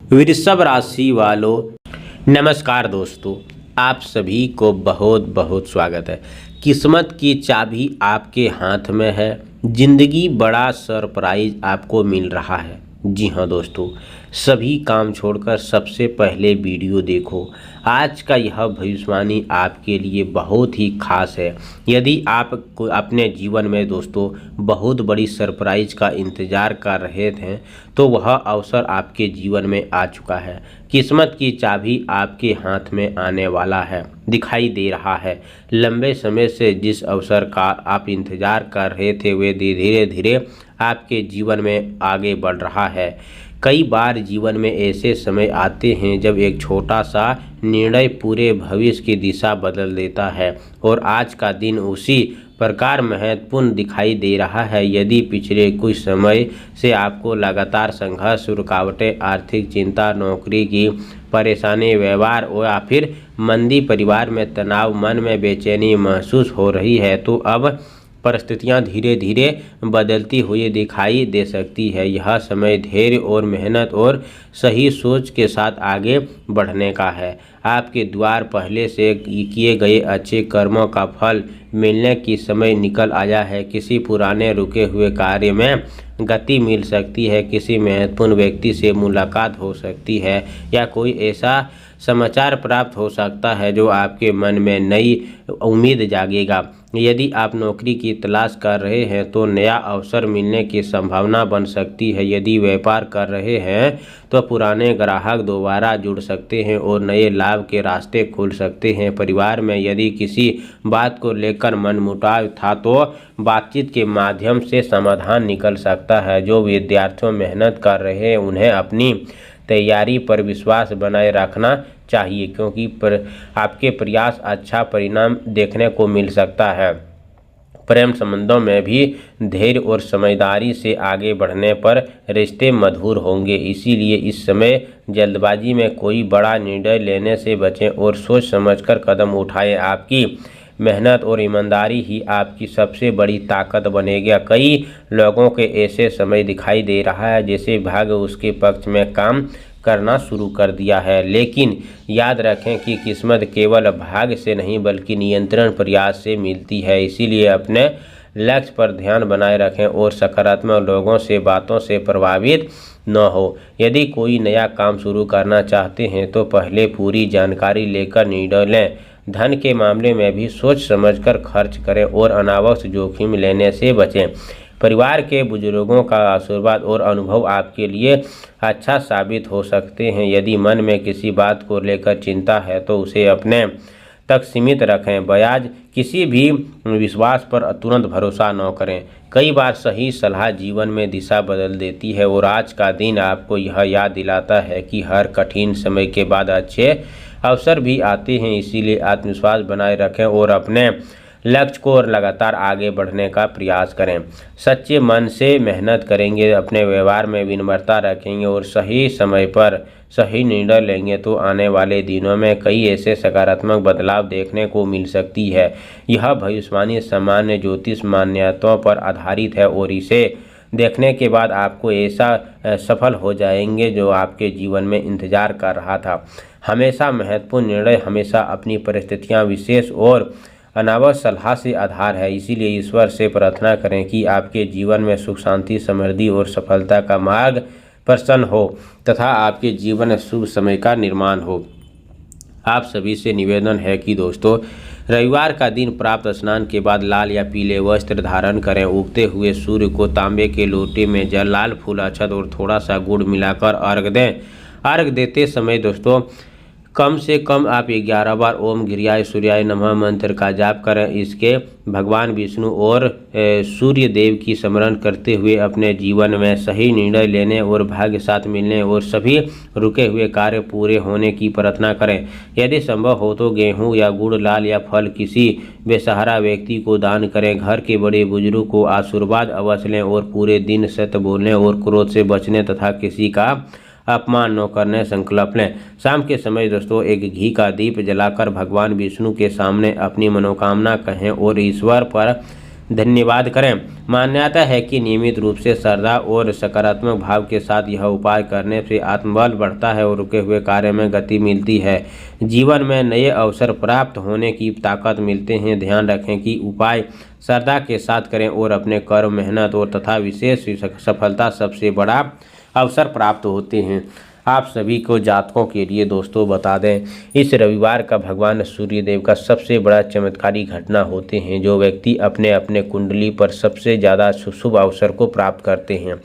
वृषभ राशि वालों, नमस्कार दोस्तों। आप सभी को बहुत बहुत स्वागत है। किस्मत की चाबी आपके हाथ में है। जिंदगी बड़ा सरप्राइज आपको मिल रहा है। जी हाँ दोस्तों, सभी काम छोड़कर सबसे पहले वीडियो देखो। आज का यह भविष्यवाणी आपके लिए बहुत ही खास है। यदि आप अपने जीवन में दोस्तों बहुत बड़ी सरप्राइज का इंतजार कर रहे थे तो वह अवसर आपके जीवन में आ चुका है। किस्मत की चाबी आपके हाथ में आने वाला है, दिखाई दे रहा है। लंबे समय से जिस अवसर का आप इंतजार कर रहे थे वे धीरे धीरे आपके जीवन में आगे बढ़ रहा है। कई बार जीवन में ऐसे समय आते हैं जब एक छोटा सा निर्णय पूरे भविष्य की दिशा बदल देता है, और आज का दिन उसी प्रकार महत्वपूर्ण दिखाई दे रहा है। यदि पिछले कुछ समय से आपको लगातार संघर्ष, रुकावटें, आर्थिक चिंता, नौकरी की परेशानी, व्यवहार या फिर मंदी, परिवार में तनाव, मन में बेचैनी महसूस हो रही है, तो अब परिस्थितियां धीरे धीरे बदलती हुई दिखाई दे सकती है। यह समय धैर्य और मेहनत और सही सोच के साथ आगे बढ़ने का है। आपके द्वार पहले से किए गए अच्छे कर्मों का फल मिलने की समय निकल आया है। किसी पुराने रुके हुए कार्य में गति मिल सकती है, किसी महत्वपूर्ण व्यक्ति से मुलाकात हो सकती है, या कोई ऐसा समाचार प्राप्त हो सकता है जो आपके मन में नई उम्मीद जागेगा। यदि आप नौकरी की तलाश कर रहे हैं तो नया अवसर मिलने की संभावना बन सकती है। यदि व्यापार कर रहे हैं तो पुराने ग्राहक दोबारा जुड़ सकते हैं और नए लाभ के रास्ते खुल सकते हैं। परिवार में यदि किसी बात को लेकर मनमुटाव था तो बातचीत के माध्यम से समाधान निकल सकता है। जो विद्यार्थी मेहनत कर रहे हैं उन्हें अपनी तैयारी पर विश्वास बनाए रखना चाहिए, क्योंकि आपके प्रयास अच्छा परिणाम देखने को मिल सकता है। प्रेम संबंधों में भी धैर्य और समझदारी से आगे बढ़ने पर रिश्ते मधुर होंगे। इसीलिए इस समय जल्दबाजी में कोई बड़ा निर्णय लेने से बचें और सोच समझकर कदम उठाएं। आपकी मेहनत और ईमानदारी ही आपकी सबसे बड़ी ताकत बनेगा। कई लोगों के ऐसे समय दिखाई दे रहा है जैसे भाग्य उसके पक्ष में काम करना शुरू कर दिया है, लेकिन याद रखें कि किस्मत केवल भाग्य से नहीं बल्कि नियंत्रण प्रयास से मिलती है। इसीलिए अपने लक्ष्य पर ध्यान बनाए रखें और सकारात्मक लोगों से बातों से प्रभावित न हो। यदि कोई नया काम शुरू करना चाहते हैं तो पहले पूरी जानकारी लेकर निर्णय लें। धन के मामले में भी सोच समझकर खर्च करें और अनावश्यक जोखिम लेने से बचें। परिवार के बुजुर्गों का आशीर्वाद और अनुभव आपके लिए अच्छा साबित हो सकते हैं। यदि मन में किसी बात को लेकर चिंता है तो उसे अपने तक सीमित रखें। बजाय किसी भी विश्वास पर तुरंत भरोसा न करें। कई बार सही सलाह जीवन में दिशा बदल देती है, और आज का दिन आपको यह याद दिलाता है कि हर कठिन समय के बाद अच्छे अवसर भी आते हैं। इसीलिए आत्मविश्वास बनाए रखें और अपने लक्ष्य को लगातार आगे बढ़ने का प्रयास करें। सच्चे मन से मेहनत करेंगे, अपने व्यवहार में विनम्रता रखेंगे और सही समय पर सही निर्णय लेंगे तो आने वाले दिनों में कई ऐसे सकारात्मक बदलाव देखने को मिल सकती है। यह भविष्यवाणी सामान्य ज्योतिष मान्यताओं पर आधारित है, और इसे देखने के बाद आपको ऐसा सफल हो जाएंगे जो आपके जीवन में इंतजार कर रहा था। हमेशा महत्वपूर्ण निर्णय हमेशा अपनी परिस्थितियां विशेष और अनावश्यक सलाह से आधार है। इसीलिए ईश्वर से प्रार्थना करें कि आपके जीवन में सुख, शांति, समृद्धि और सफलता का मार्ग प्रसन्न हो तथा आपके जीवन में शुभ समय का निर्माण हो। आप सभी से निवेदन है कि दोस्तों रविवार का दिन प्राप्त स्नान के बाद लाल या पीले वस्त्र धारण करें। उगते हुए सूर्य को तांबे के लोटे में जल, लाल फूल, अक्षत और थोड़ा सा गुड़ मिलाकर अर्घ दें। अर्घ देते समय दोस्तों कम से कम आप 11 बार ओम गिरियाय सूर्याय नमः मंत्र का जाप करें। इसके भगवान विष्णु और सूर्य देव की स्मरण करते हुए अपने जीवन में सही निर्णय लेने और भाग्य साथ मिलने और सभी रुके हुए कार्य पूरे होने की प्रार्थना करें। यदि संभव हो तो गेहूं या गुड़, लाल या फल किसी बेसहारा व्यक्ति को दान करें। घर के बड़े बुजुर्ग को आशीर्वाद अवश्य लें और पूरे दिन सत्य बोलने और क्रोध से बचने तथा किसी का अपमान न करने संकल्प लें। शाम के समय दोस्तों एक घी का दीप जलाकर भगवान विष्णु के सामने अपनी मनोकामना कहें और ईश्वर पर धन्यवाद करें। मान्यता है कि नियमित रूप से श्रद्धा और सकारात्मक भाव के साथ यह उपाय करने से आत्मबल बढ़ता है और रुके हुए कार्य में गति मिलती है। जीवन में नए अवसर प्राप्त होने की ताकत मिलते हैं। ध्यान रखें कि उपाय श्रद्धा के साथ करें और अपने कर्म, मेहनत और तथा विशेष सफलता सबसे बड़ा अवसर प्राप्त होते हैं। आप सभी को जातकों के लिए दोस्तों बता दें, इस रविवार का भगवान सूर्यदेव का सबसे बड़ा चमत्कारी घटना होते हैं। जो व्यक्ति अपने अपने कुंडली पर सबसे ज़्यादा शुभ अवसर को प्राप्त करते हैं,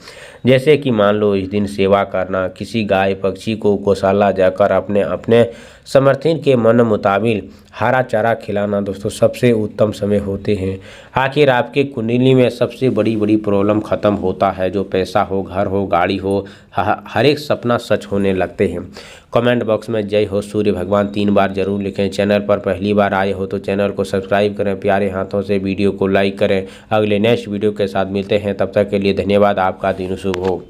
जैसे कि मान लो इस दिन सेवा करना, किसी गाय पक्षी को गौशाला जाकर अपने अपने समर्थन के मन मुताबिक हरा चारा खिलाना दोस्तों सबसे उत्तम समय होते हैं। आखिर आपके कुंडली में सबसे बड़ी प्रॉब्लम ख़त्म होता है। जो पैसा हो, घर हो, गाड़ी हो, हर एक सपना सच होने लगते हैं। कमेंट बॉक्स में जय हो सूर्य भगवान 3 बार जरूर लिखें। चैनल पर पहली बार आए हो तो चैनल को सब्सक्राइब करें। प्यारे हाथों से वीडियो को लाइक करें। अगले नेक्स्ट वीडियो के साथ मिलते हैं, तब तक के लिए धन्यवाद। आपका दिन शुभ हो।